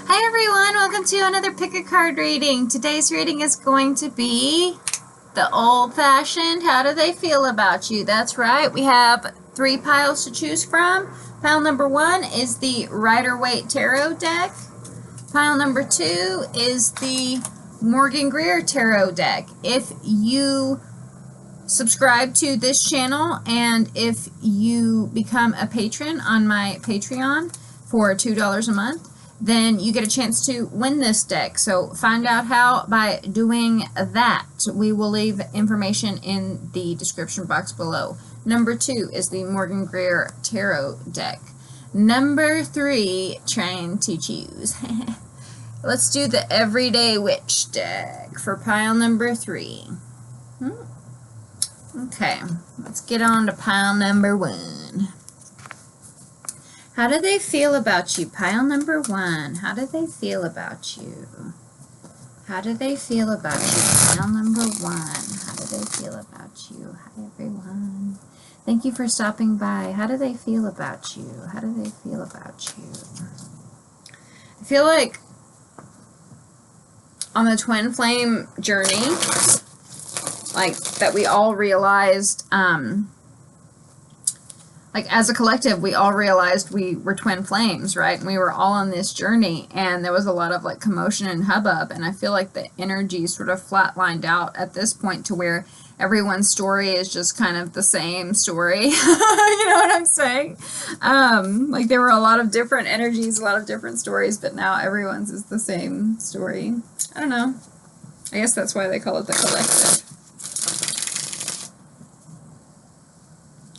Hi everyone, welcome to another pick a card reading. Today's reading is going to be the old-fashioned how do they feel about you. That's right, we have 3 piles to choose from. Pile number 1 is the Raider-Waite Tarot deck. Pile number 2 is the Greer Tarot deck. If you subscribe to this channel and if you become a patron on my Patreon for $2 a month, then you get a chance to win this deck. So find out how by doing that. We will leave information in the description box below. Number 2 is the Greer Tarot deck. Number 3, trying to choose. Let's do the Everyday Witch deck for pile number 3. Okay, let's get on to pile number 1. How do they feel about you? Pile number 1. How do they feel about you? How do they feel about you? Pile number 1. How do they feel about you? Hi everyone. Thank you for stopping by. How do they feel about you? How do they feel about you? I feel like on the twin flame journey, like that we all realized, like as a collective, we all realized we were twin flames, right? And we were all on this journey, and there was a lot of like commotion and hubbub, and I feel like the energy sort of flatlined out at this point to where everyone's story is just kind of the same story. You know what I'm saying? Like there were a lot of different energies, a lot of different stories, but now everyone's is the same story. I don't know. I guess that's why they call it the collective.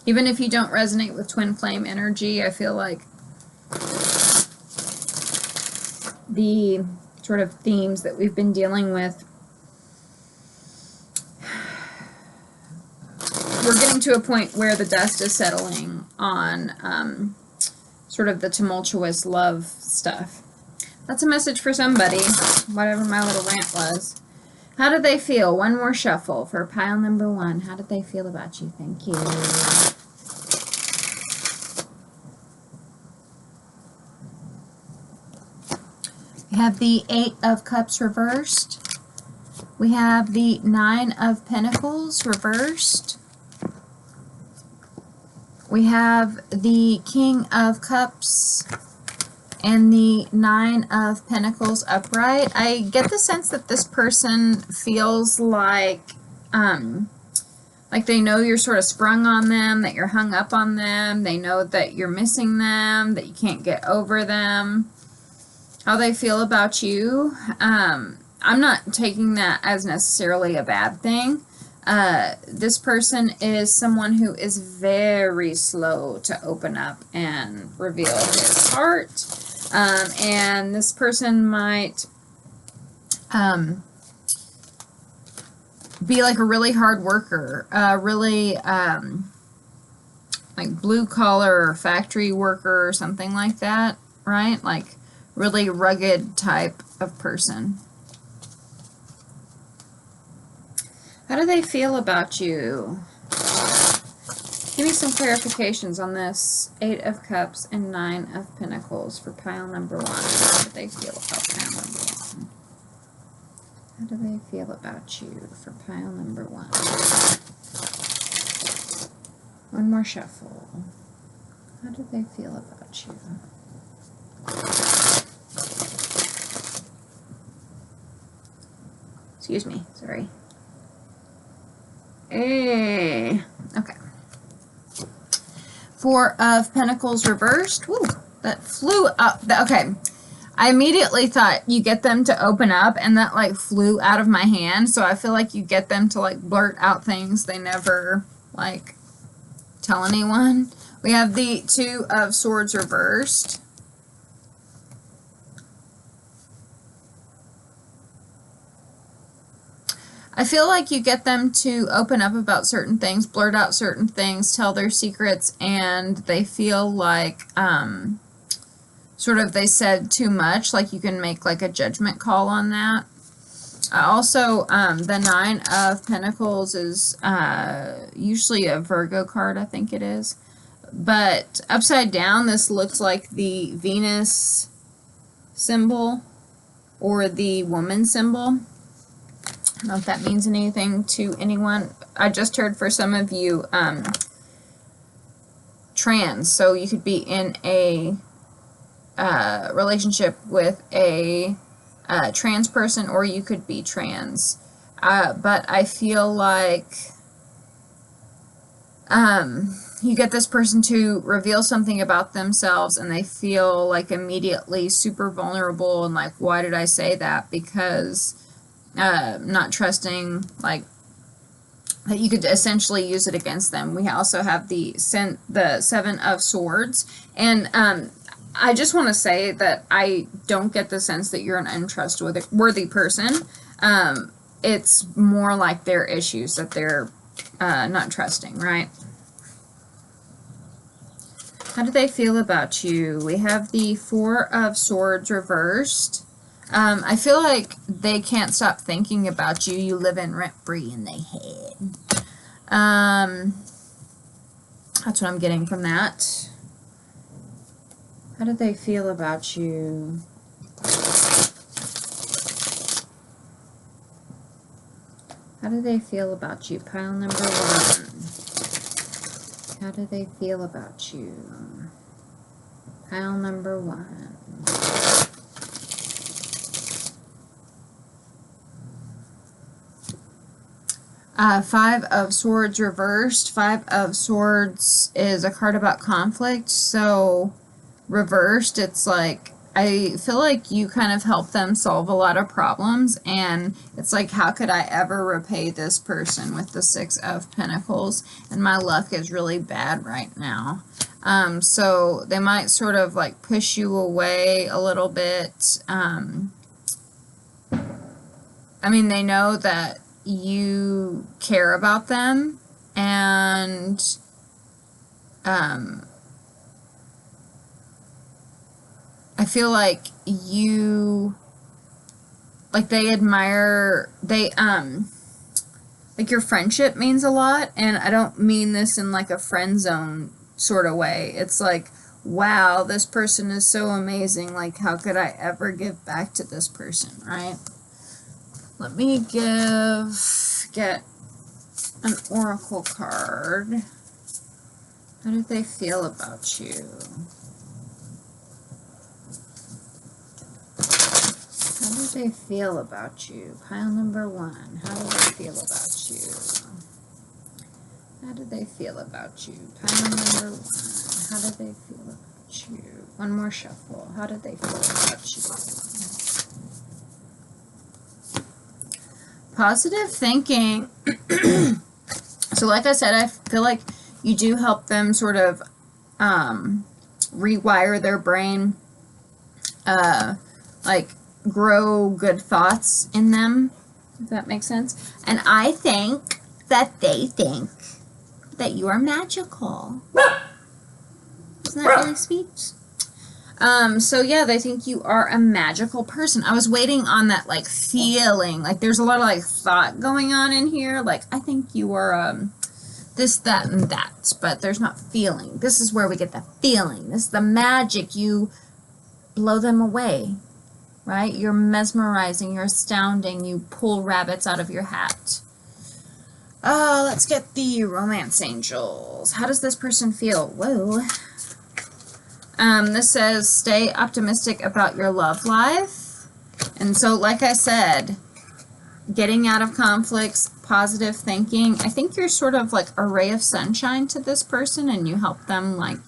Even if you don't resonate with twin flame energy, I feel like the sort of themes that we've been dealing with, we're getting to a point where the dust is settling on sort of the tumultuous love stuff. That's a message for somebody, whatever my little rant was. How did they feel? One more shuffle for pile number 1. How did they feel about you? Thank you. We have the 8 of Cups reversed. We have the 9 of Pentacles reversed. We have the King of Cups and the 9 of Pentacles upright. I get the sense that this person feels like they know you're sort of sprung on them, that you're hung up on them. They know that you're missing them, that you can't get over them. How they feel about you, I'm not taking that as necessarily a bad thing. This person is someone who is very slow to open up and reveal his heart. And this person might be like a really hard worker, really like blue collar factory worker or something like that, right? Like really rugged type of person. How do they feel about you? Give me some clarifications on this 8 of Cups and 9 of Pentacles for pile number 1. How do they feel about pile number 1? How do they feel about you for pile number 1? One more shuffle. How do they feel about you? Excuse me, sorry. Okay. 4 of Pentacles reversed. Woo, that flew up. Okay. I immediately thought you get them to open up, and that like flew out of my hand. So I feel like you get them to like blurt out things they never like tell anyone. We have the 2 of Swords reversed. I feel like you get them to open up about certain things, blurt out certain things, tell their secrets, and they feel like sort of they said too much, like you can make like a judgment call on that. Also, the 9 of Pentacles is usually a Virgo card, I think it is. But upside down, this looks like the Venus symbol or the woman symbol. I don't know if that means anything to anyone. I just heard for some of you trans, so you could be in a relationship with a trans person, or you could be trans. But I feel like you get this person to reveal something about themselves and they feel like immediately super vulnerable and like, why did I say that? Because not trusting, like, that you could essentially use it against them. We also have the Seven of Swords, and I just want to say that I don't get the sense that you're an untrustworthy person. It's more like their issues that they're not trusting, right? How do they feel about you? We have the Four of Swords reversed. I feel like they can't stop thinking about you. You live in rent-free in their head. That's what I'm getting from that. How do they feel about you? How do they feel about you? Pile number 1. How do they feel about you? Pile number 1. Five of Swords reversed. Five of Swords is a card about conflict, so reversed, it's like, I feel like you kind of help them solve a lot of problems, and it's like, how could I ever repay this person with the Six of Pentacles? And my luck is really bad right now. So they might sort of like push you away a little bit. I mean, they know that you care about them, and I feel like you, like, they admire, like, your friendship means a lot, and I don't mean this in like a friend zone sort of way. It's like, wow, this person is so amazing, like, how could I ever give back to this person, right? Let me get an oracle card. How do they feel about you? How do they feel about you? Pile number 1. How do they feel about you? How do they feel about you? Pile number 1. How do they feel about you? One more shuffle. How do they feel about you? Positive thinking. So like I said, I feel like you do help them sort of rewire their brain, like grow good thoughts in them, if that makes sense. And I think that they think that you are magical. Isn't that really sweet? So yeah, they think you are a magical person. I was waiting on that, like, feeling. Like, there's a lot of, like, thought going on in here. Like, I think you are, this, that, and that. But there's not feeling. This is where we get the feeling. This is the magic. You blow them away, right? You're mesmerizing. You're astounding. You pull rabbits out of your hat. Let's get the romance angels. How does this person feel? Whoa. This says, stay optimistic about your love life. And so, like I said, getting out of conflicts, positive thinking. I think you're sort of like a ray of sunshine to this person, and you help them, like,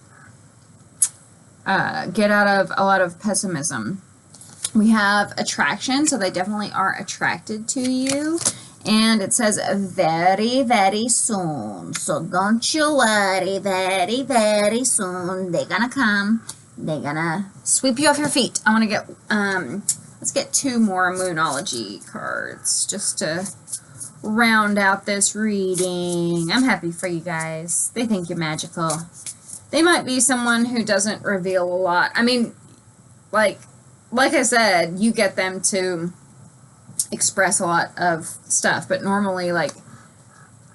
get out of a lot of pessimism. We have attraction, so they definitely are attracted to you. And it says, very, very soon. So don't you worry, very, very soon. They're gonna come. They're gonna sweep you off your feet. I want to get, let's get 2 more Moonology cards just to round out this reading. I'm happy for you guys. They think you're magical. They might be someone who doesn't reveal a lot. I mean, like I said, you get them to express a lot of stuff, but normally, like,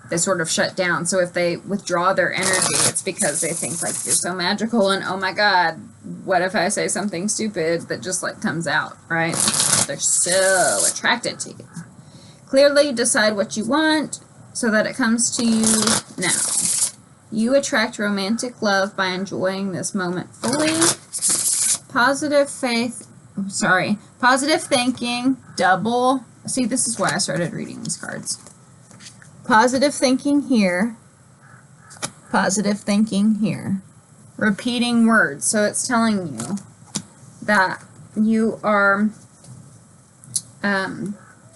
they sort of shut down. So if they withdraw their energy, it's because they think like you're so magical and oh my God, what if I say something stupid that just like comes out, right? They're so attracted to you. Clearly decide what you want so that it comes to you now. You attract romantic love by enjoying this moment fully. Positive thinking, double. See, this is why I started reading these cards. Positive thinking here. Positive thinking here. Repeating words. So it's telling you that you are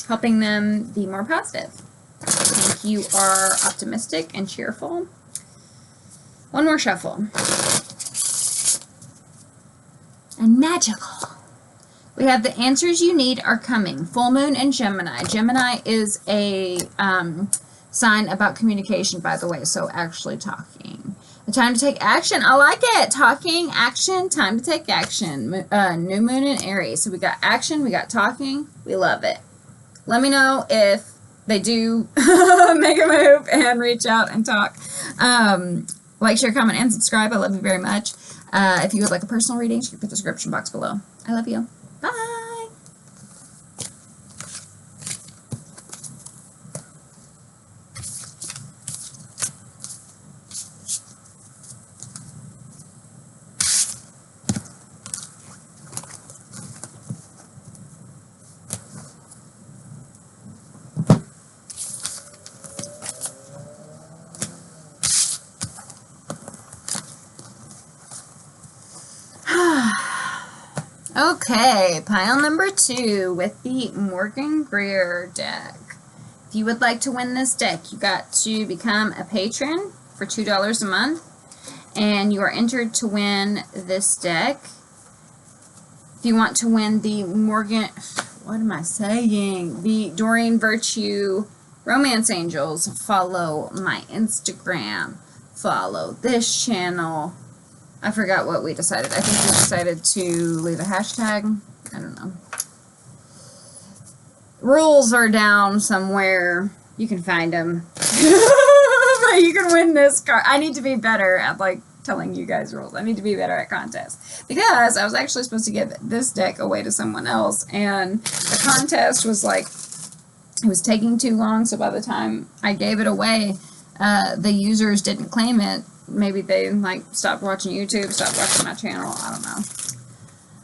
helping them be more positive. I think you are optimistic and cheerful. One more shuffle. And magical. We have the answers you need are coming. Full moon and Gemini. Gemini is a sign about communication, by the way, so actually talking. The time to take action. I like it. Talking, action, time to take action. New moon in Aries. So we got action, we got talking. We love it. Let me know if they do make a move and reach out and talk. Like, share, comment, and subscribe. I love you very much. If you would like a personal reading, check the description box below. I love you. Bye. Okay, pile number 2 with the Greer Deck. If you would like to win this deck, you got to become a patron for $2 a month, and you are entered to win this deck. If you want to win the the Doreen Virtue Romance Angels, follow my Instagram, follow this channel. I forgot what we decided. I think we decided to leave a hashtag. I don't know. Rules are down somewhere. You can find them. But you can win this card. I need to be better at, like, telling you guys rules. I need to be better at contests. Because I was actually supposed to give this deck away to someone else. And the contest was, like, it was taking too long. So by the time I gave it away, the users didn't claim it. Maybe they, like, stopped watching YouTube, stopped watching my channel, I don't know.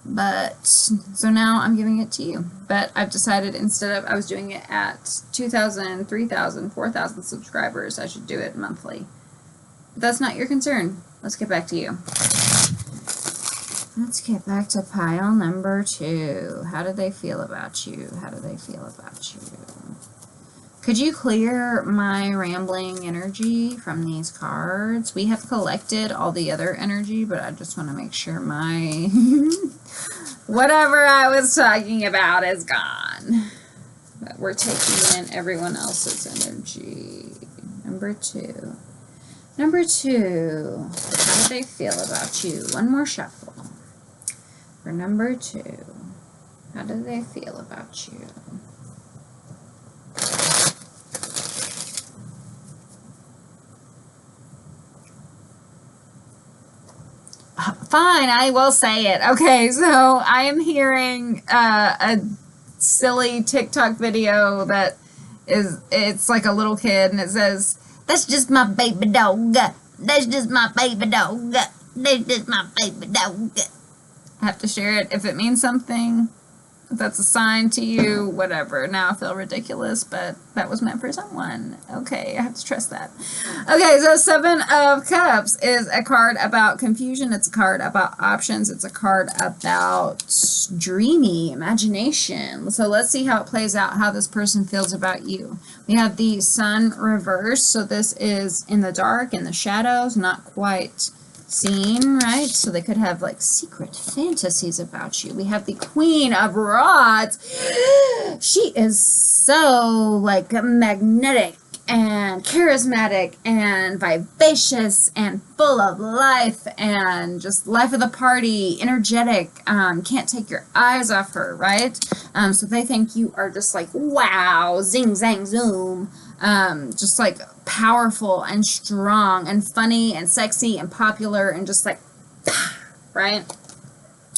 But, so now I'm giving it to you. But I've decided instead of, I was doing it at 2,000, 3,000, 4,000 subscribers, I should do it monthly. But that's not your concern. Let's get back to you. Let's get back to pile number 2. How do they feel about you? How do they feel about you? Could you clear my rambling energy from these cards? We have collected all the other energy, but I just want to make sure my whatever I was talking about is gone. But we're taking in everyone else's energy. Number 2. Number 2. How do they feel about you? One more shuffle. For number 2. How do they feel about you? Fine, I will say it. Okay, so I am hearing a silly TikTok video that it's like a little kid and it says, "That's just my baby dog. That's just my baby dog. That's just my baby dog." I have to share it if it means something. If that's a sign to you, whatever. Now I feel ridiculous, but that was meant for someone. Okay, I have to trust that. Okay, so 7 of Cups is a card about confusion. It's a card about options. It's a card about dreamy imagination. So let's see how it plays out, how this person feels about you. We have the Sun reversed, so this is in the dark, in the shadows, not quite seen, right? So they could have like secret fantasies about you. We have the Queen of Rods. She is so like magnetic and charismatic and vivacious and full of life and just life of the party, energetic. Can't take your eyes off her, right? So they think you are just like, wow, zing, zang, zoom. Just like powerful and strong and funny and sexy and popular and just like, right?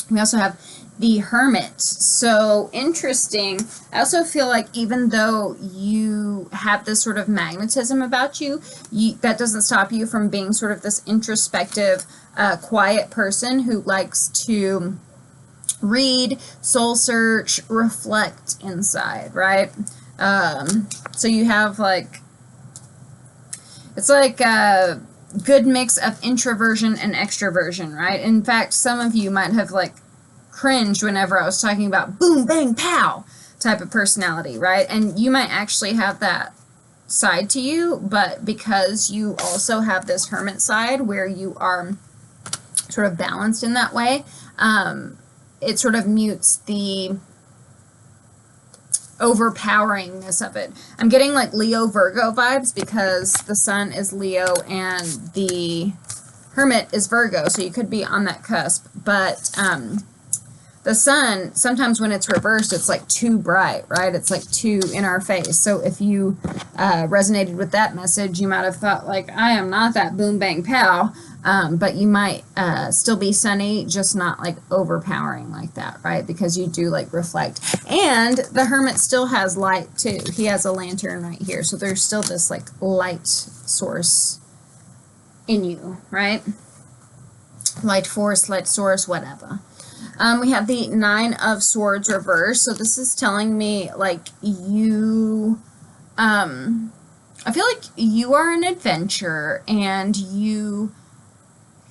We also have the Hermit. So interesting. I also feel like even though you have this sort of magnetism about you, that doesn't stop you from being sort of this introspective, quiet person who likes to read, soul search, reflect inside, right? So you have like, it's like a good mix of introversion and extroversion, right? In fact, some of you might have like cringed whenever I was talking about boom, bang, pow type of personality, right? And you might actually have that side to you, but because you also have this Hermit side where you are sort of balanced in that way, it sort of mutes the overpoweringness of it. I'm getting like Leo Virgo vibes because the Sun is Leo and the Hermit is Virgo, so you could be on that cusp. But the Sun, sometimes when it's reversed, it's like too bright, right? It's like too in our face. So if you resonated with that message, you might have thought like, I am not that boom, bang, pow. But you might still be sunny, just not like overpowering like that, right? Because you do like reflect. And the Hermit still has light too. He has a lantern right here. So there's still this like light source in you, right? Light force, light source, whatever. We have the Nine of Swords reversed. So this is telling me like you, I feel like you are an adventurer and you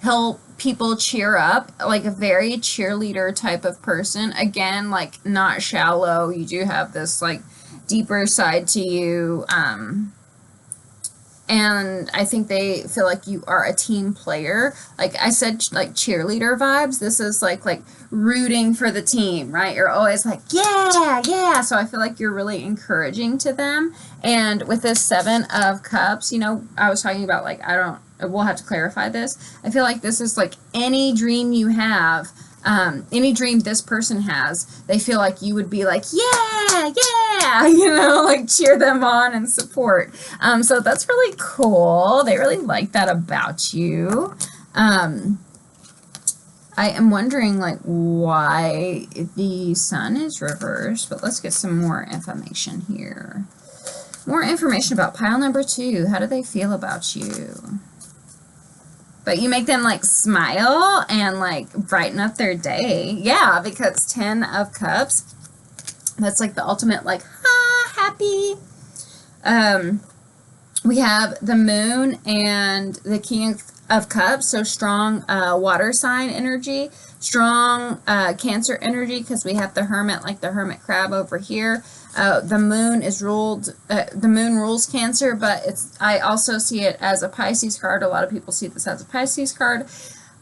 help people cheer up, like a very cheerleader type of person. Again, like not shallow. You do have this like deeper side to you. And I think they feel like you are a team player. Like I said, like cheerleader vibes. This is like rooting for the team, right? You're always like, yeah, yeah. So I feel like you're really encouraging to them. And with this Seven of Cups, you know, I was talking about like, we'll have to clarify this. I feel like this is like any dream you have, any dream this person has, they feel like you would be like, yeah, yeah, you know, like cheer them on and support. So that's really cool. They really like that about you. I am wondering like why the Sun is reversed, but let's get some more information here. More information about pile number 2. How do they feel about you? But you make them like smile and like brighten up their day. Yeah, because 10 of Cups, that's like the ultimate like, happy. We have the Moon and the King of Cups, so strong water sign energy, strong Cancer energy, because we have the Hermit, like the Hermit crab over here. The Moon is the Moon rules Cancer, but I also see it as a Pisces card. A lot of people see this as a Pisces card.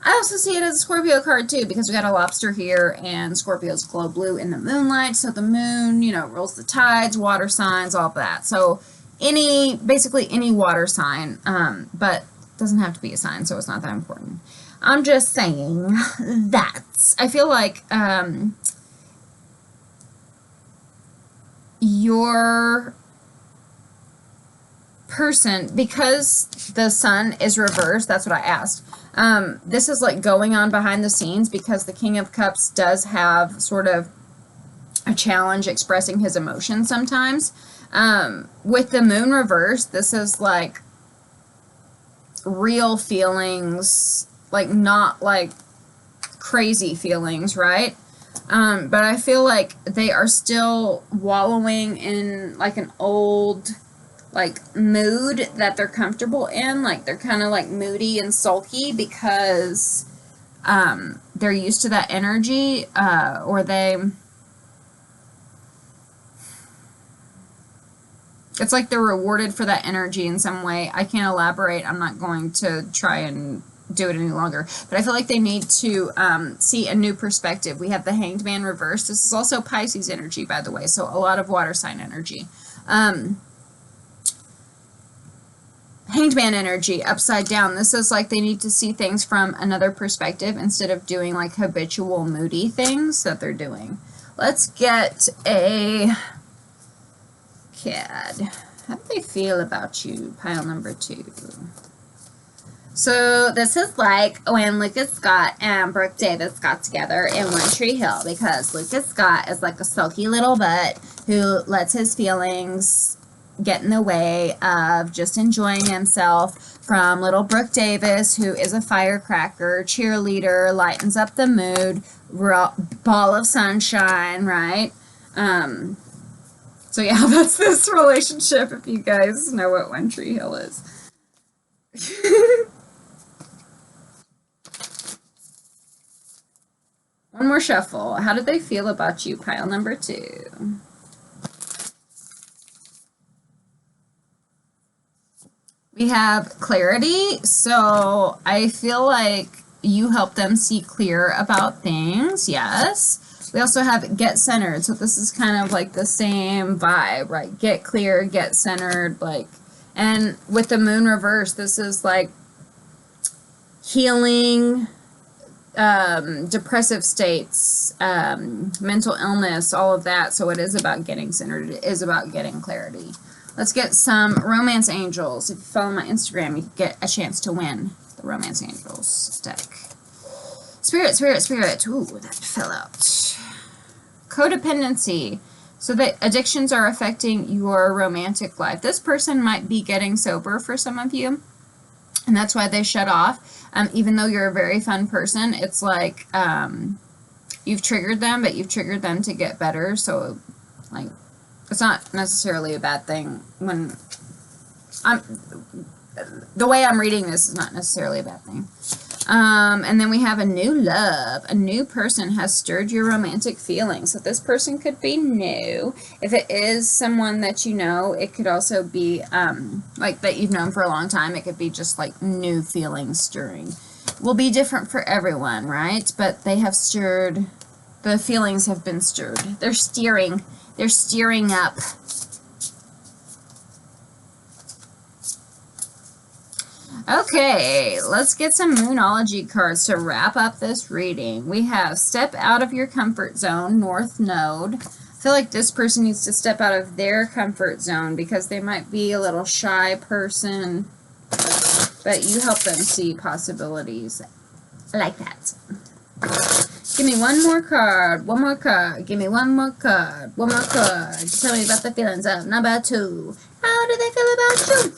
I also see it as a Scorpio card too, because we got a lobster here and Scorpios glow blue in the moonlight. So the Moon, you know, rules the tides, water signs, all that. So basically any water sign, but doesn't have to be a sign, so it's not that important. I'm just saying that I feel like your person, because the Sun is reversed, that's what I asked. This is like going on behind the scenes, because the King of Cups does have sort of a challenge expressing his emotions sometimes. With the Moon reversed, this is like real feelings, like not like crazy feelings, right? But I feel like they are still wallowing in like an old like mood that they're comfortable in. Like they're kind of like moody and sulky because they're used to that energy, or it's like they're rewarded for that energy in some way. I can't elaborate. I'm not going to try and do it any longer. But I feel like they need to see a new perspective. We have the Hanged Man reversed. This is also Pisces energy, by the way. So a lot of water sign energy. Hanged Man energy upside down. This is like they need to see things from another perspective instead of doing like habitual moody things that they're doing. Let's get a CAD. How do they feel about you? Pile number 2. So this is like when Lucas Scott and Brooke Davis got together in One Tree Hill, because Lucas Scott is like a sulky little butt who lets his feelings get in the way of just enjoying himself, from little Brooke Davis, who is a firecracker, cheerleader, lightens up the mood, ball of sunshine, right? So yeah, that's this relationship, if you guys know what One Tree Hill is. One more shuffle. How did they feel about you? Pile number 2. We have clarity. So I feel like you help them see clear about things. Yes. We also have get centered. So this is kind of like the same vibe, right? Get clear, get centered, like, and with the moon reverse, this is like healing, depressive states, mental illness, all of that. So it is about getting centered. It is about getting clarity. Let's get some Romance Angels. If you follow my Instagram, you get a chance to win the Romance Angels deck. Spirit, Spirit, Spirit. Ooh, that fell out. Codependency. So the addictions are affecting your romantic life. This person might be getting sober for some of you, and that's why they shut off. Even though you're a very fun person, it's like you've triggered them, but you've triggered them to get better. So, like, it's not necessarily a bad thing. When the way I'm reading this is not necessarily a bad thing. And then we have a new love. A new person has stirred your romantic feelings. So this person could be new. If it is someone that you know, it could also be like that you've known for a long time. It could be just like new feelings stirring. Will be different for everyone, right? But they have stirred. The feelings have been stirred. They're steering. They're steering up. Okay, let's get some Moonology cards to wrap up this reading. We have Step Out of Your Comfort Zone, North Node. I feel like this person needs to step out of their comfort zone because they might be a little shy person, but you help them see possibilities like that. Give me one more card, one more card. Give me one more card, one more card. Tell me about the feelings of number 2. How do they feel about you?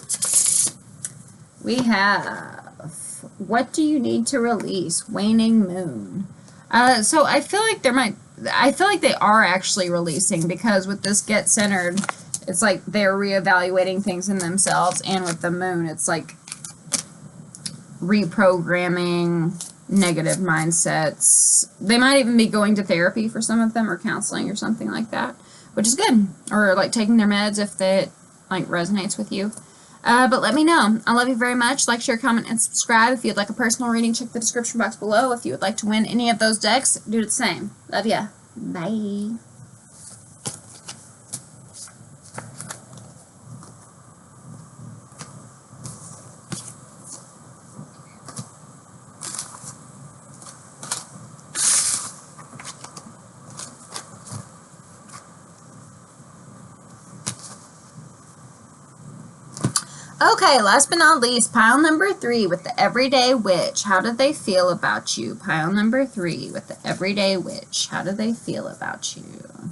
We have, what do you need to release? Waning Moon. So I feel like they are actually releasing, because with this get centered, it's like they're reevaluating things in themselves, and with the moon, it's like reprogramming negative mindsets. They might even be going to therapy for some of them, or counseling or something like that, which is good. Or like taking their meds if that like resonates with you. But let me know. I love you very much. Like, share, comment, and subscribe. If you'd like a personal reading, check the description box below. If you would like to win any of those decks, do the same. Love ya. Bye. Okay, last but not least, pile number 3 with the Everyday Witch. How do they feel about you? Pile number 3 with the Everyday Witch. How do they feel about you?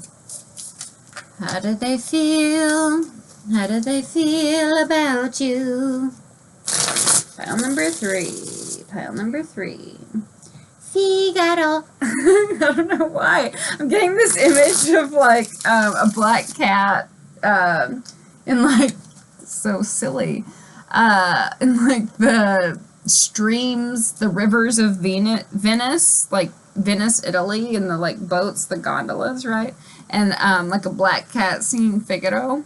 How do they feel? How do they feel about you? Pile number 3. Pile number 3. Figaro. I don't know why. I'm getting this image of like a black cat in like, so silly, in like the streams, the rivers of Venice, like Venice, Italy, and the like boats, the gondolas, right? And like a black cat singing Figaro.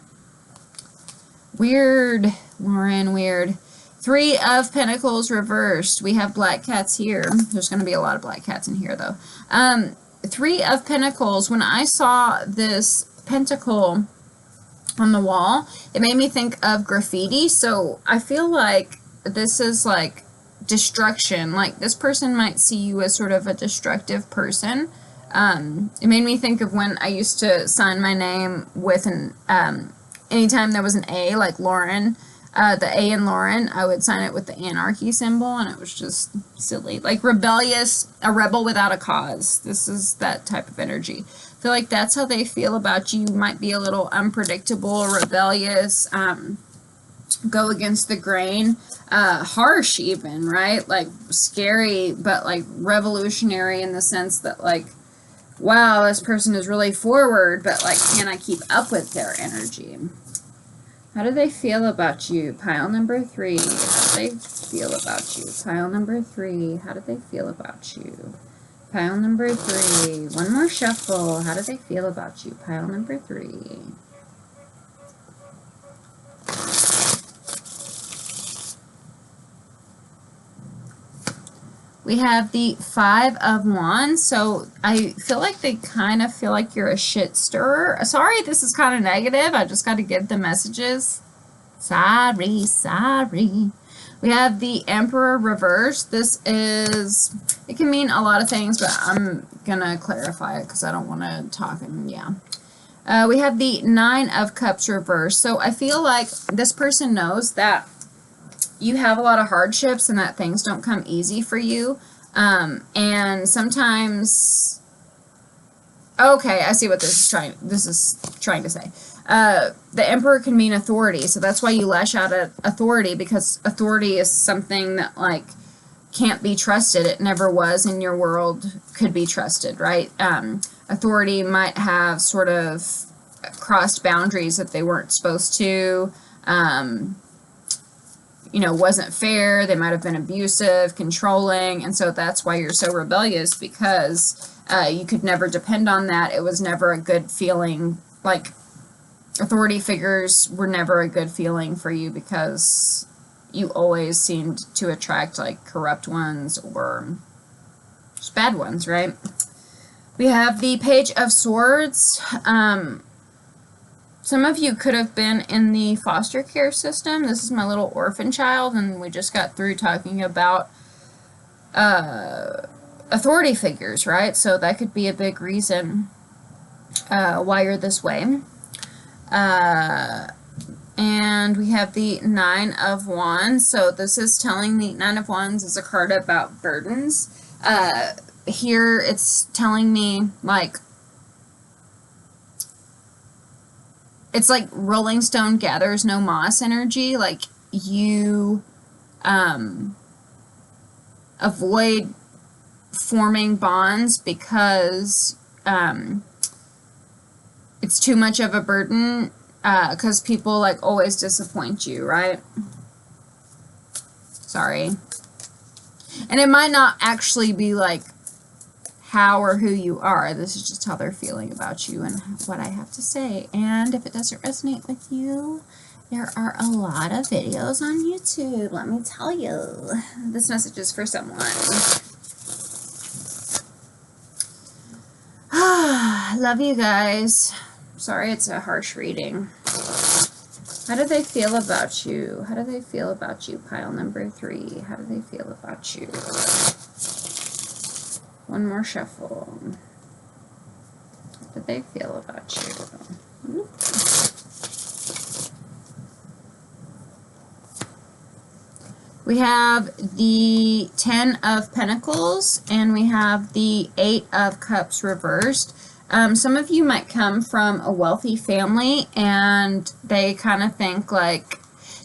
Weird, Lauren, weird. 3 of Pentacles reversed. We have black cats here. There's going to be a lot of black cats in here, though. 3 of Pentacles. When I saw this pentacle on the wall, it made me think of graffiti. So I feel like this is like destruction. Like this person might see you as sort of a destructive person. It made me think of when I used to sign my name with an anytime there was an A, like Lauren, the A in Lauren, I would sign it with the anarchy symbol, and it was just silly. Like rebellious, a rebel without a cause. This is that type of energy. I feel like that's how they feel about you. You might be a little unpredictable, rebellious, go against the grain, harsh even, right? Like scary, but like revolutionary in the sense that like, wow, this person is really forward, but like, can I keep up with their energy? How do they feel about you? Pile number 3. How do they feel about you? Pile number 3. How do they feel about you? Pile number 3. One more shuffle. How do they feel about you? Pile number 3. We have the 5 of Wands, so I feel like they kind of feel like you're a shit stirrer. Sorry, this is kind of negative. I just got to get the messages. Sorry, sorry. We have the Emperor reverse. This is, it can mean a lot of things, but I'm going to clarify it because I don't want to talk and yeah. We have the 9 of Cups reverse. So I feel like this person knows that you have a lot of hardships and that things don't come easy for you. And sometimes, okay, I see what this is trying to say. The Emperor can mean authority, so that's why you lash out at authority, because authority is something that like can't be trusted. It never was in your world could be trusted, right? Authority might have sort of crossed boundaries that they weren't supposed to. You know, wasn't fair. They might have been abusive, controlling, and so that's why you're so rebellious, because you could never depend on that. It was never a good feeling. Like, authority figures were never a good feeling for you because you always seemed to attract, like, corrupt ones or just bad ones, right? We have the Page of Swords. Some of you could have been in the foster care system. This is my little orphan child, and we just got through talking about authority figures, right? So that could be a big reason why you're this way. And we have the 9 of Wands. So this is telling me 9 of Wands is a card about burdens. Here it's telling me, like, it's like Rolling Stone gathers no moss energy. Like, you avoid forming bonds because it's too much of a burden, because people like always disappoint you, right? Sorry. And it might not actually be like how or who you are. This is just how they're feeling about you and what I have to say. And if it doesn't resonate with you, there are a lot of videos on YouTube, let me tell you. This message is for someone. Love you guys. Sorry it's a harsh reading. How do they feel about you? How do they feel about you? Pile number 3. How do they feel about you? One more shuffle. How do they feel about you? We have the 10 of Pentacles, and we have the 8 of Cups reversed. Some of you might come from a wealthy family, and they kind of think like,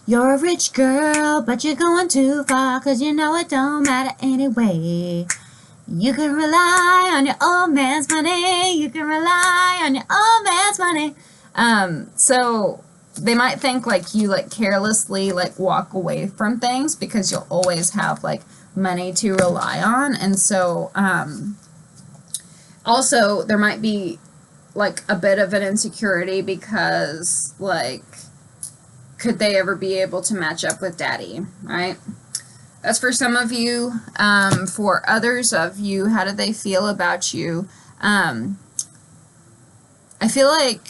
you're a rich girl, but you're going too far, 'cause you know it don't matter anyway. You can rely on your old man's money. You can rely on your old man's money. So they might think like you like carelessly like walk away from things because you'll always have like money to rely on. And so also there might be like a bit of an insecurity because like, could they ever be able to match up with daddy, right? That's for some of you. For others of you, how do they feel about you? I feel like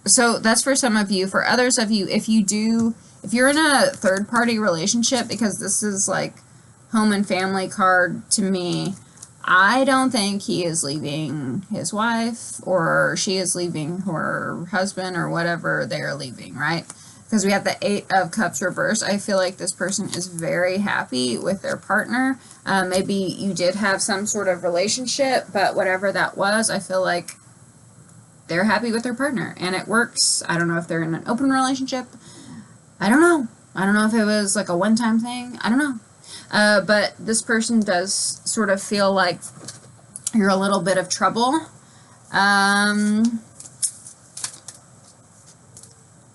so that's for some of you. For others of you, if you're in a third-party relationship, because this is like home and family card to me, I don't think he is leaving his wife, or she is leaving her husband, or whatever they're leaving, right? Because we have the 8 of Cups reversed. I feel like this person is very happy with their partner. Maybe you did have some sort of relationship, but whatever that was, I feel like they're happy with their partner, and it works. I don't know if they're in an open relationship. I don't know. I don't know if it was like a one-time thing. I don't know. But this person does sort of feel like you're a little bit of trouble.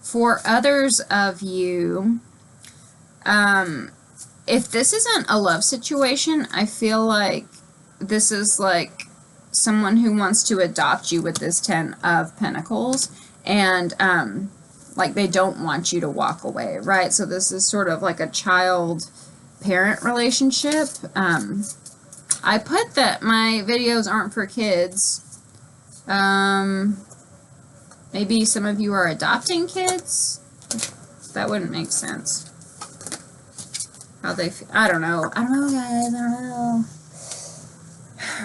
For others of you, if this isn't a love situation, I feel like this is like someone who wants to adopt you with this 10 of Pentacles, and like they don't want you to walk away, right? So this is sort of like a child-parent relationship. I put that my videos aren't for kids. Maybe some of you are adopting kids. That wouldn't make sense. How they feel. I don't know. I don't know, guys. I don't know.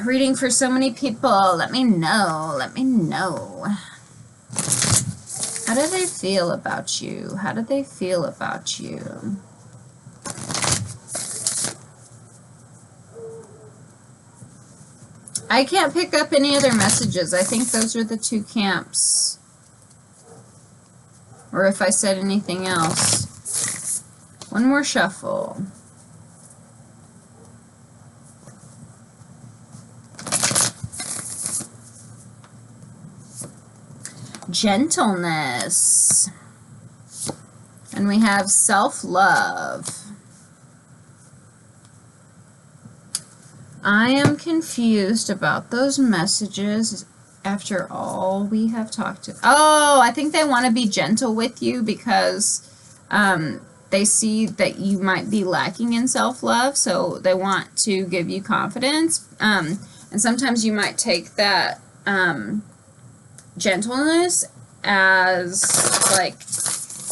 Reading for so many people. Let me know. Let me know. How do they feel about you? How do they feel about you? I can't pick up any other messages. I think those are the 2 camps. Or if I said anything else. One more shuffle. Gentleness. And we have self-love. I am confused about those messages after all we have talked to. Oh, I think they want to be gentle with you because they see that you might be lacking in self-love, so they want to give you confidence. And sometimes you might take that gentleness as like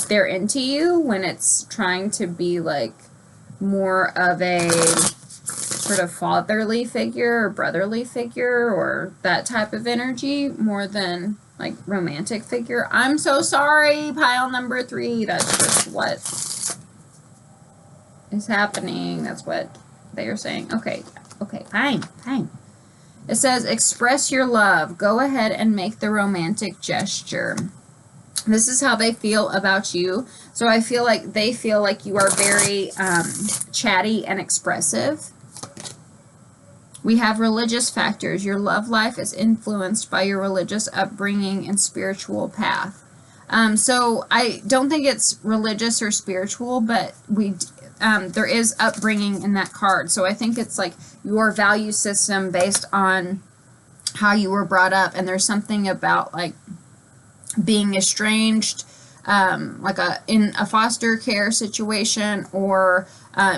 they're into you, when it's trying to be like more of a sort of fatherly figure or brotherly figure or that type of energy more than like romantic figure. I'm so sorry, pile number 3. That's just what is happening. That's what they are saying. Okay, fine. It says, express your love. Go ahead and make the romantic gesture. This is how they feel about you. So I feel like they feel like you are very chatty and expressive. We have religious factors. Your love life is influenced by your religious upbringing and spiritual path. So I don't think it's religious or spiritual, but there is upbringing in that card. So I think it's like your value system based on how you were brought up. And there's something about like being estranged, like in a foster care situation, or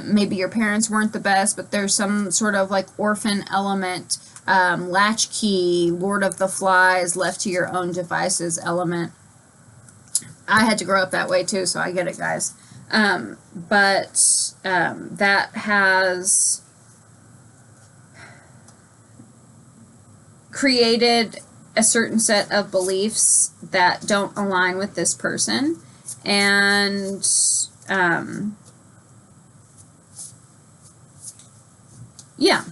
maybe your parents weren't the best, but there's some sort of like orphan element, latchkey, Lord of the Flies, left to your own devices element. I had to grow up that way too, so I get it, guys. But that has created a certain set of beliefs that don't align with this person, and yeah,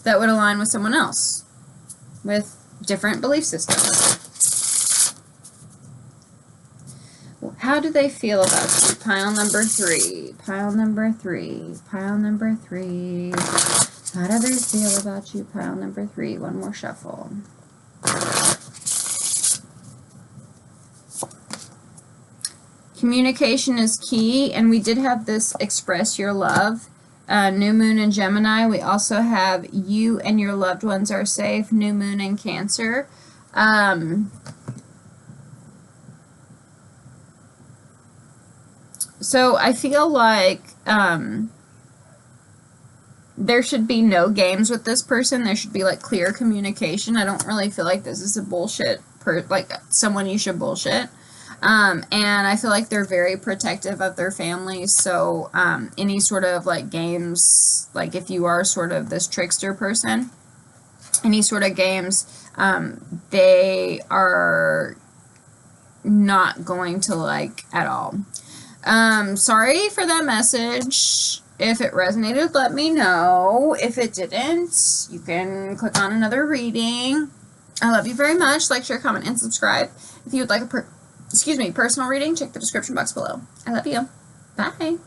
that would align with someone else with different belief systems. How do they feel about you? Pile number 3. Pile number 3. Pile number 3. How do they feel about you? Pile number 3. One more shuffle. Communication is key, and we did have this express your love. New moon in Gemini. We also have you and your loved ones are safe. New moon in Cancer. So I feel like there should be no games with this person. There should be like clear communication. I don't really feel like this is a bullshit like someone you should bullshit. And I feel like they're very protective of their families, so any sort of like games, like if you are sort of this trickster person, any sort of games, they are not going to like at all. Sorry for that message. If it resonated, let me know. If it didn't, you can click on another reading. I love you very much. Like, share, comment, and subscribe. If you would like a personal reading, check the description box below. I love you. Bye.